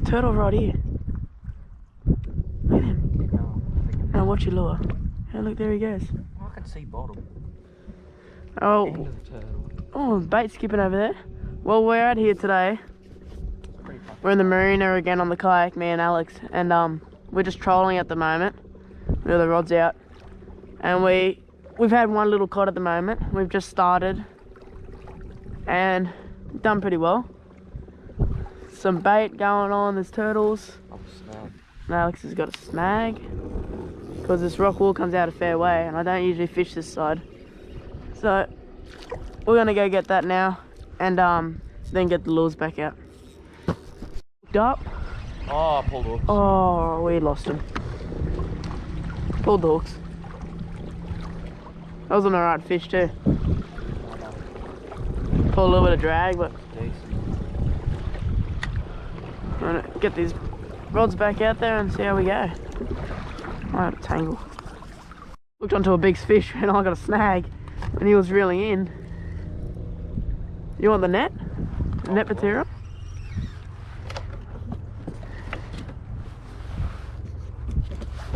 turtle right here. Look at him. Now watch your lure. Oh, look, there he goes. I can see bottom. Oh, End of the turtle. oh, bait skipping over there. Well, we're out here today. We're in the marina again on the kayak, me and Alex, and we're just trolling at the moment. We have the rods out, and we've had one little cod at the moment. We've just started, and done pretty well. Some bait going on. There's turtles. Oh, snap. And Alex has got a snag because this rock wall comes out a fair way, and I don't usually fish this side. So we're gonna go get that now, and then get the lures back out. Hooked up. Oh, I pulled hooks. Oh, we lost him. Pulled the hooks. That was an alright fish too. Pulled a little bit of drag, but Decent. I'm gonna get these rods back out there and see how we go. I had a tangle. Looked onto a big fish and I got a snag, and he was reeling in. You want the net? The net material?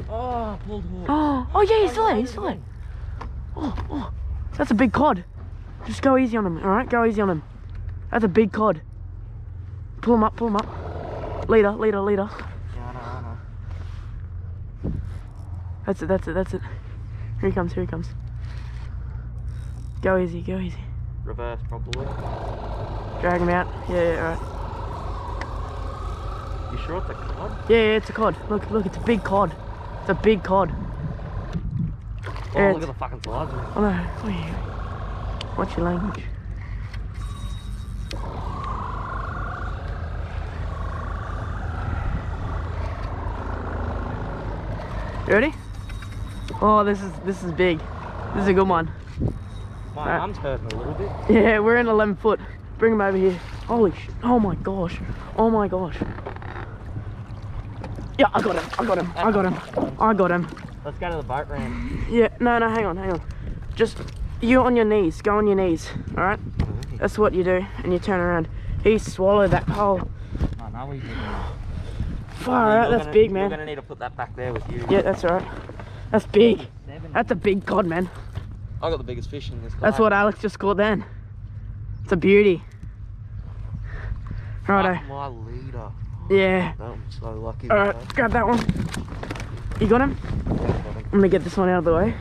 Oh, I pulled hooks. Oh yeah, he's still there, he's still there. Oh, that's a big cod. Just go easy on him, alright? Go easy on him. That's a big cod. Pull him up, pull him up. Leader. Yeah, I know. That's it. Here he comes. Go easy. Reverse, probably. Drag him out. Yeah, alright. You sure it's a cod? Yeah, it's a cod. Look, it's a big cod. It's a big cod. Oh, Yeah, look at the fucking size of it. Oh no, watch your language. You ready? Oh, this is big. This is a good one. My arm's hurting a little bit. Yeah, we're in 11 foot. Bring him over here. Holy shit. Oh my gosh. Yeah, I got him. Let's go to the boat ramp. Yeah, no, hang on. Just, you on your knees. Go on your knees, alright? That's what you do, and you turn around. He swallowed that pole. I know we did. Far out, that's big, man. You're gonna need to put that back there with you. Yeah, that's alright. That's big. That's a big cod, man. I got the biggest fish in this. That's what Alex just caught then. It's a beauty. Righto. My leader. Yeah. I'm so lucky. Alright, grab that one. You got him? I'm gonna get this one out of the way.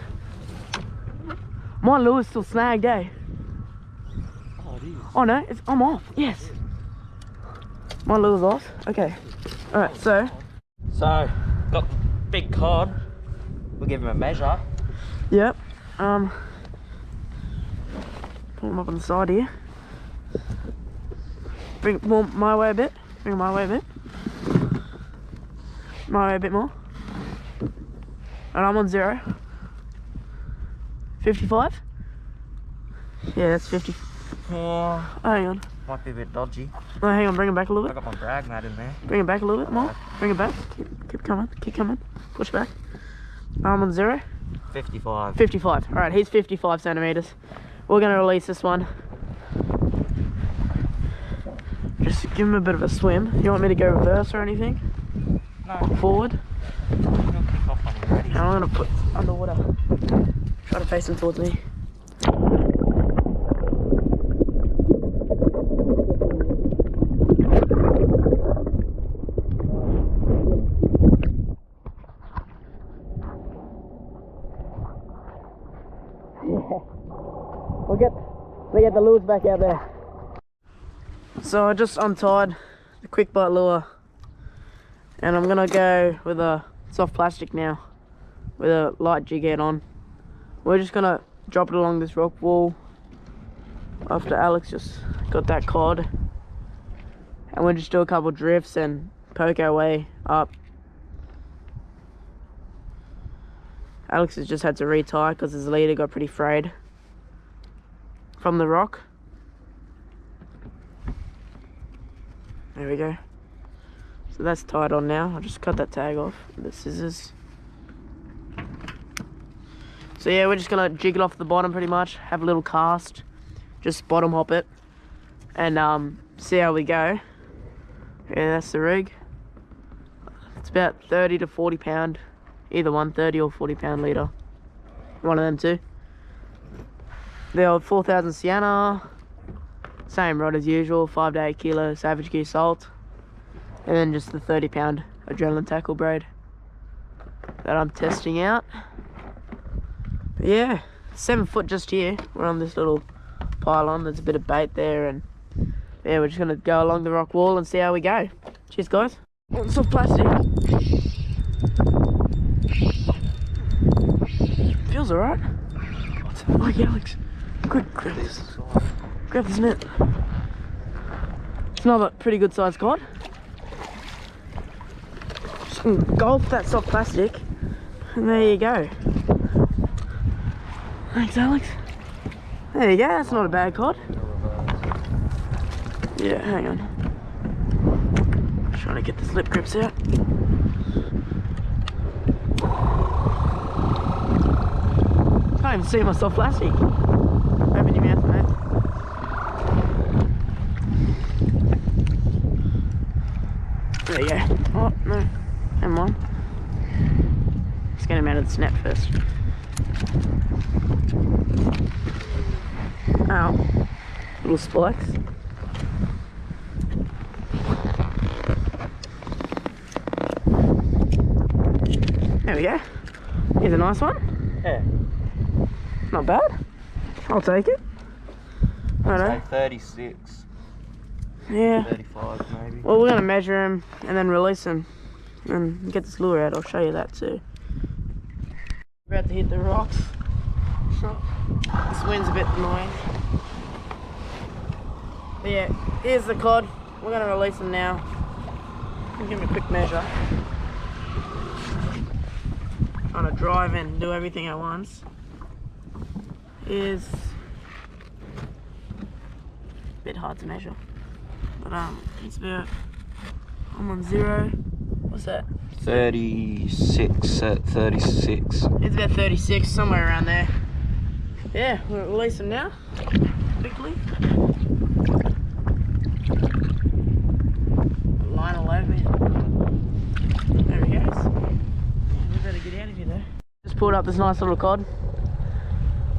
My lure's still snagged, eh? Oh, it is. Oh no, I'm off. Yes. My lure's off. Okay. Alright, so got the big cod. We'll give him a measure. yep. Pull him up on the side here. Bring it more my way a bit. Bring it my way a bit. My way a bit more. And I'm on 0. 55? Yeah, that's 50. Oh, Hang on. might be a bit dodgy. Oh, hang on, bring it back a little I bit. got my drag mat in there. Bring it back a little bit more. Bring it back. Keep coming. Push back. I'm on 0. 55. 55. Alright, he's 55 centimeters. We're going to release this one. Just give him a bit of a swim. You want me to go reverse or anything? No. Forward? He'll kick off when he's ready. And I'm going to put underwater. Try to face him towards me. We'll get the lures back out there. So I just untied the quick bite lure, and I'm gonna go with a soft plastic now with a light jig head on. We're just gonna drop it along this rock wall after Alex just got that cod, and we'll just do a couple drifts and poke our way up. Alex has just had to retie because his leader got pretty frayed from the rock. There we go. So that's tied on now. I'll just cut that tag off with the scissors. So yeah, we're just gonna jig it off the bottom pretty much, have a little cast, just bottom hop it, and see how we go. Yeah, that's the rig. about 30 to 40 pound, either one, 30 or 40 pound leader. One of them two. The old 4000 Sienna, same rod as usual, 5 to 8 kilo Savage Gear salt, and then just the 30 pound Adrenaline tackle braid that I'm testing out. But yeah, 7 foot just here. We're on this little pylon. There's a bit of bait there, and yeah, we're just gonna go along the rock wall and see how we go. Cheers, guys. Oh, it's soft plastic. Feels alright. Oh yeah, Alex. Quick, grab this. Grab this net. It's another pretty good sized cod. Just engulf that soft plastic, and there you go. Thanks, Alex. There you go, that's not a bad cod. Yeah, hang on. Trying to get the slip grips out. Can't even see my soft plastic. Open your mouth, mate. There you go. Oh, no. Never mind. Let's get him out of the snap first. Ow. Little spikes. There we go. Here's a nice one. Yeah. Not bad. I'll take it. I don't know. 36. Yeah. 35 maybe. Well, we're going to measure him and then release him and get this lure out. I'll show you that too. We're about to hit the rocks. This wind's a bit annoying. But yeah, here's the cod. We're going to release him now. I'll give him a quick measure. Trying to drive and do everything at once. Is a bit hard to measure, but it's about, I'm on 0. What's that? 36 at 36. It's about 36, somewhere around there. Yeah, we'll release them now quickly. Line all over me. There he goes. We better get out of here though. Just pulled up this nice little cod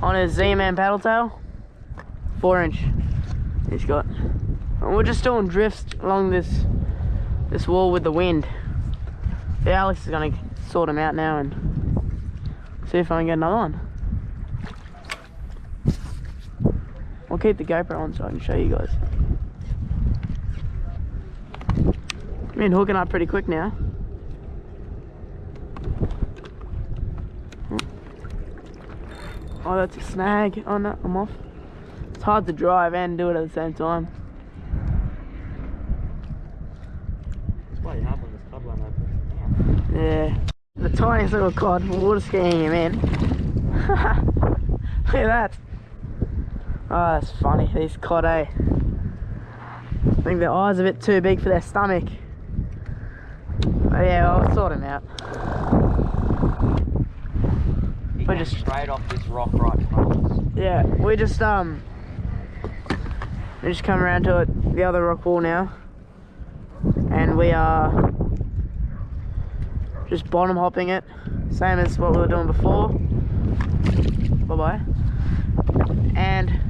on his Z-Man paddle tail, 4-inch he's got. And we're just doing drifts along this wall with the wind. Yeah, Alex is gonna sort him out now and see if I can get another one. I'll keep the GoPro on so I can show you guys. I've been hooking up pretty quick now. Oh, that's a snag. Oh no, I'm off. It's hard to drive and do it at the same time. That's why you have on this cod line open. Yeah. The tiniest little cod, water skiing him in. Look at that. Oh, that's funny, these cod, eh? I think their eyes are a bit too big for their stomach. But yeah, I'll sort him out. We're just straight off this rock right in front of us. Yeah, we just come around to it, the other rock wall now, and we are just bottom hopping it, same as what we were doing before. Bye bye. And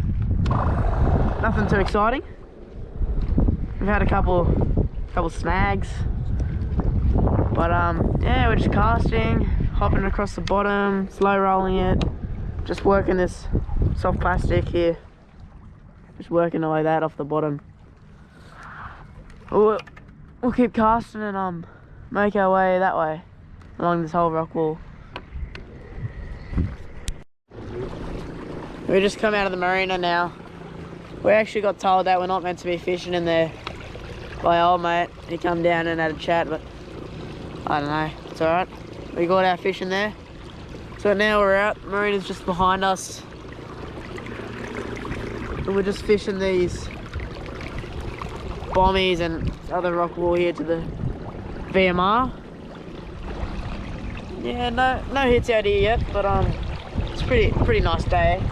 nothing too exciting. We've had a couple snags, but yeah, we're just casting, hopping across the bottom, slow rolling it, just working this soft plastic here, just working away that off the bottom. We'll keep casting and make our way that way along this whole rock wall. We just come out of the marina now. We actually got told that we're not meant to be fishing in there by old mate. He come down and had a chat, but I don't know, it's alright. We got our fish in there. So now we're out, the marina's just behind us. And we're just fishing these bommies and other rock wall here to the VMR. Yeah, no hits out here yet, but it's pretty nice day.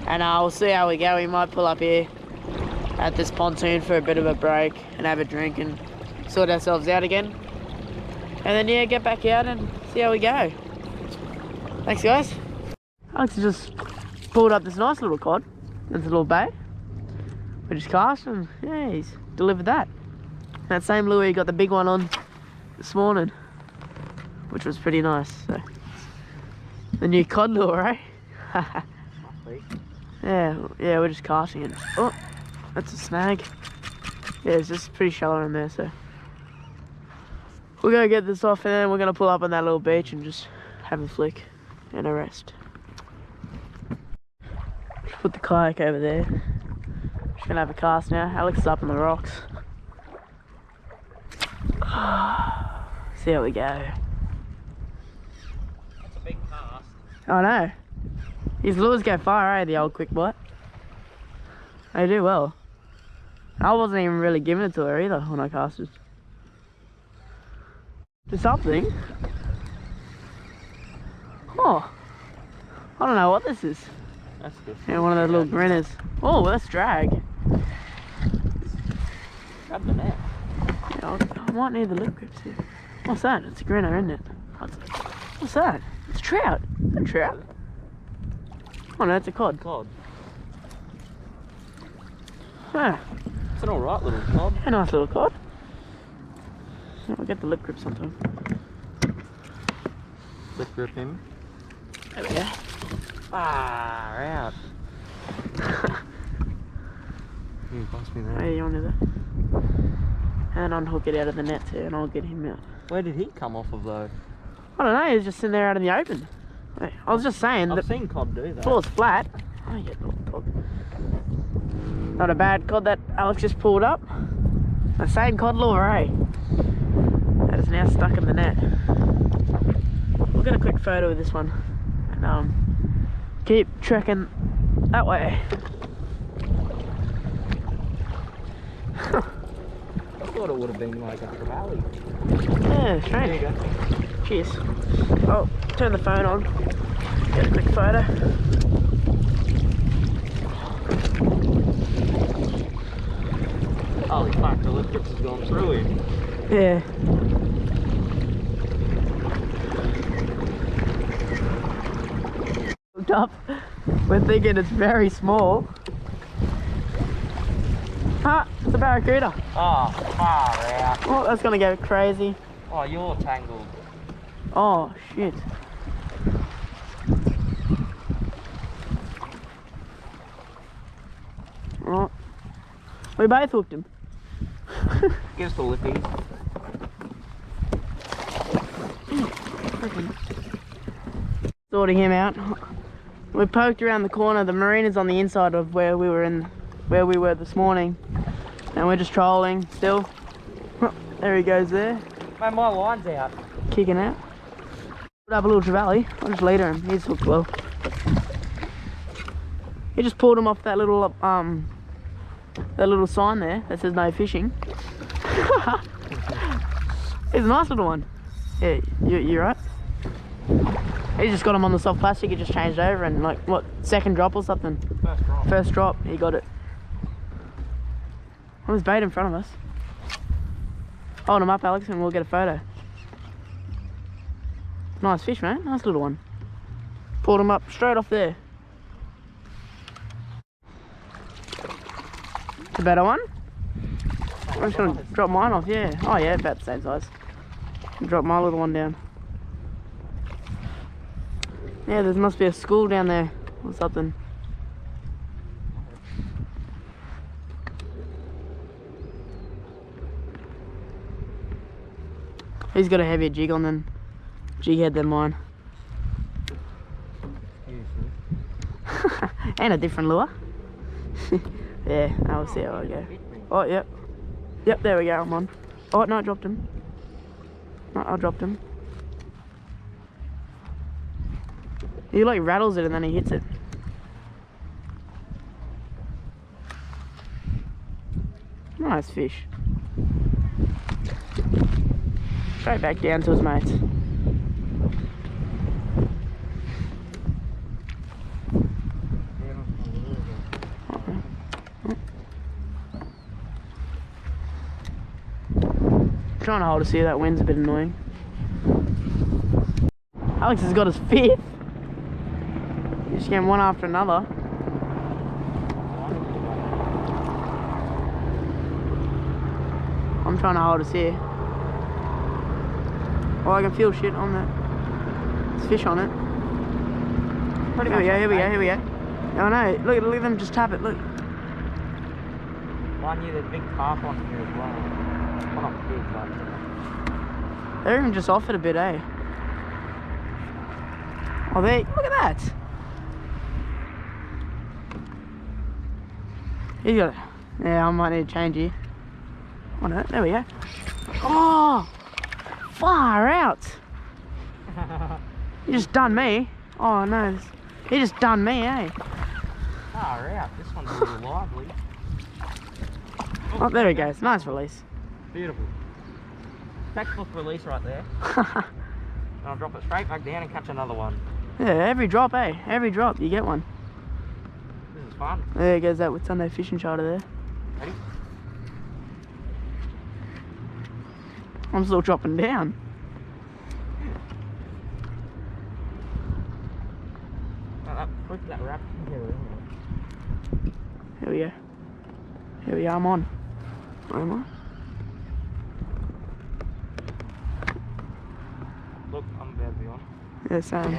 And we'll see how we go. We might pull up here at this pontoon for a bit of a break and have a drink and sort ourselves out again. then yeah, get back out and see how we go. Thanks guys. Alex has just pulled up this nice little cod. There's a little bay. We just cast and yeah, he's delivered that. That same lure he got the big one on this morning, which was pretty nice. So the new cod lure, eh? Yeah, we're just casting it. Oh, that's a snag. Yeah, it's just pretty shallow in there, so we're gonna get this off and then we're gonna pull up on that little beach and just have a flick and a rest. Just put the kayak over there. Just gonna have a cast now. Alex is up on the rocks. See how we go. That's a big cast. I know. His lures go far, eh, the old quick bite. They do well. I wasn't even really giving it to her either when I casted. To something. Oh. I don't know what this is. That's good. Yeah, one of those little grinners. Oh, that's drag. Grab the net. Yeah, I might need the lip grips here. What's that? It's a grinner, isn't it? What's that? It's a trout. Is that a trout? Oh no, it's a cod. Cod. Yeah. It's an alright little cod. A nice little cod. Yeah, we'll get the lip grip sometime. Lip grip him. There we go. Far out. Pass me that. Oh, yeah, you want to do that? And unhook it out of the net too, and I'll get him out. Where did he come off of though? I don't know, he's just sitting there out in the open. Hey, I was just saying I've that seen cod do the that. floor's flat. Oh yeah, little dog. Not a bad cod that Alex just pulled up. The same cod lure, eh? That is now stuck in the net. We'll get a quick photo of this one and keep trekking that way. I thought it would have been like a valley. Yeah, strange. There you go. Cheers. I'll turn the phone on. Get a quick photo. Holy fuck, the lip grips has gone through him. Yeah. Looked up. We're thinking it's very small. Ah, it's a barracuda. Oh, far out. Oh, that's gonna go crazy. Oh, you're tangled. Oh, shit. Right. We both hooked him. Give us the lippy. Sorting him out. We poked around the corner. The marina's on the inside of where we were this morning, and we're just trolling still. There he goes there, Man, my line's out. kicking out. Put up a little trevally. I'll just leader him. He's hooked well. He just pulled him off that little sign there that says no fishing. He's a nice little one. Yeah, you're right. He just got him on the soft plastic. He just changed over and like what, second drop or something? First drop. First drop, he got it. Oh, there's bait in front of us. Hold him up, Alex, and we'll get a photo. Nice fish, man. Nice little one. Pulled him up straight off there. It's a better one. I'm just gonna drop mine off, yeah. Oh yeah, about the same size. Drop my little one down. Yeah, there must be a school down there or something. He's got a heavier jig on head than mine. And a different lure. Yeah, I'll see how I go. Oh, yep. Yep, there we go, I'm on. Oh, no, I dropped him. No, I dropped him. He like rattles it and then he hits it. Nice fish. Straight back down to his mates. Trying to hold us here, that wind's a bit annoying. Alex has got his 5th. He's just getting one after another. I'm trying to hold us here. Oh, I can feel shit on that. There's fish on it. Here we go. Oh no, look at them just tap it, look. Mind you, there's a big carp on here as well. Well, not big, but... They're even just off it a bit, eh? Oh, look at that. He's got it. Yeah, I might need to change here. Oh no, there we go. Oh! Far out! You just done me. Oh no, he just done me, eh? Far out, this one's a little lively. Oh, there he goes. Nice release. Beautiful. Textbook release right there. And I'll drop it straight back down and catch another one. Yeah, every drop, eh? Every drop, you get one. This is fun. There goes that with Sunday fishing shoulder there. Ready? I'm still dropping down. That wrap together, isn't it? Here we go. Here we are, I'm on. Am I? Look, I'm about to be on. Yeah, same.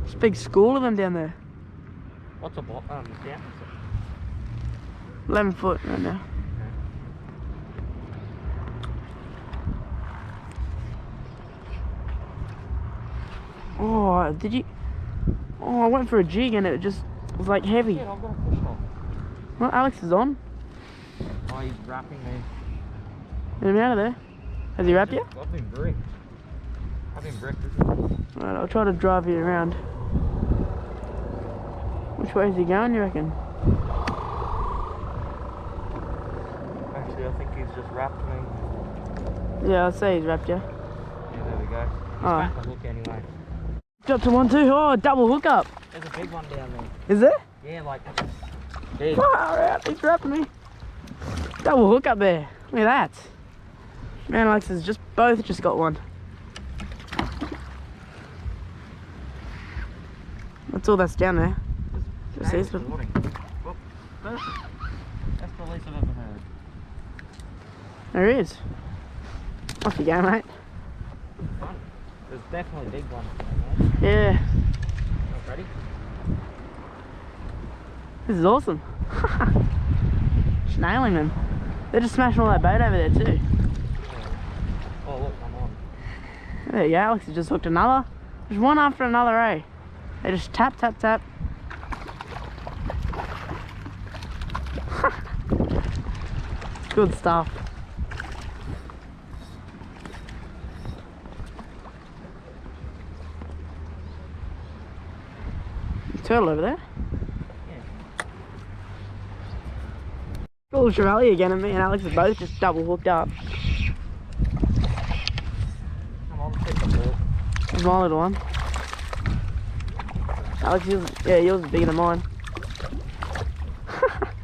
There's a big school of them down there. What's a bot? Down? 11 foot right now. Oh, did you? Oh, I went for a jig and it just was like heavy. Yeah, I've got a fish on. Well, Alex is on. Oh, he's wrapping me. Get him out of there. Has he wrapped you? I've been bricked. Alright, I'll try to drive you around. Which way is he going, you reckon? Actually, I think he's just wrapped me. Yeah, I'd say he's wrapped you. Yeah, there we go. He's back the hook anyway. Got to one too. Oh, double hookup. There's a big one down there. Is there? Yeah, like big. Far out, he's wrapping me. Double hookup there. Look at that. Man, Alex has both just got one. That's all that's down there. Just these little. Whoop. Best release I've ever heard. There he is. Off you go, mate. Fun. There's definitely big ones. Yeah. Oh, ready? This is awesome. Just nailing them. They're just smashing all that bait over there too. Yeah. Oh look, I'm on. There you go, Alex has just hooked another. There's one after another, eh? They just tap, tap, tap. Good stuff. Turtle over there. Yeah. Little trevally again, and me and Alex are both just double hooked up. Come on, take the ball. There's my little one. Alex, yours is bigger than mine.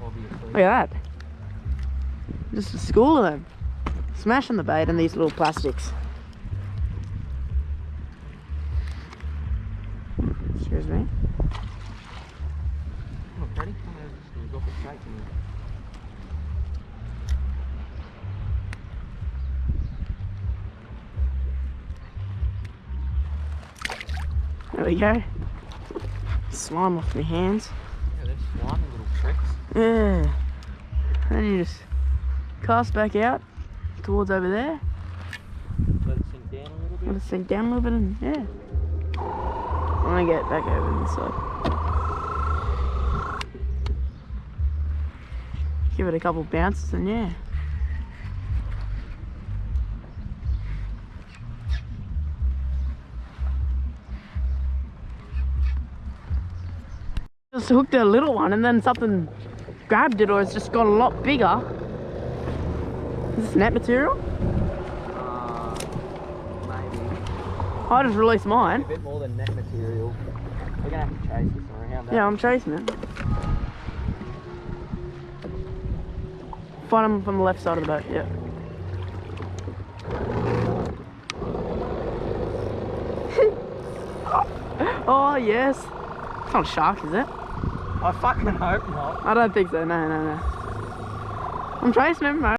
Obviously. Look at that. Just a school of them. Smashing the bait in these little plastics. Excuse me. Look, ready? I'm gonna just drop it straight to you. There we go. Slime off my hands. Yeah, they're slimy little tricks. Yeah. And you just cast back out towards over there. Let it sink down a little bit. Let it sink down a little bit and yeah. I'm gonna get back over this side. Give it a couple bounces and yeah. Just hooked a little one and then something grabbed it or it's just got a lot bigger. Is this net material? Maybe. I just released mine. A bit more than net material. We're gonna have to chase this around. Yeah, I'm chasing it. Find him from the left side of the boat, yeah. Oh, yes. It's not a shark, is it? I fucking hope not. I don't think so. No, no, no. I'm chasing him, mate.